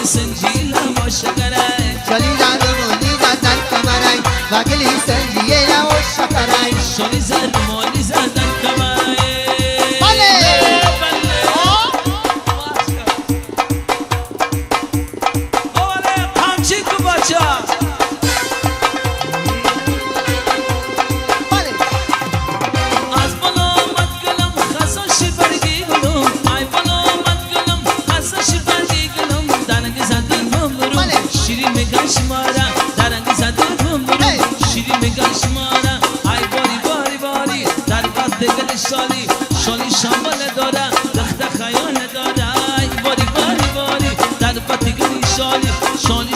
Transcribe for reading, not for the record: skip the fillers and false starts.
سنجی لما شکرای شالی زد و مولی زد در کمرای وکلی سنجی لما شکرای شالی زد و مولی زد در کمرای شالی شامل داره دخت خیال داره ای باری باری باری در پتی گلی شالی شالی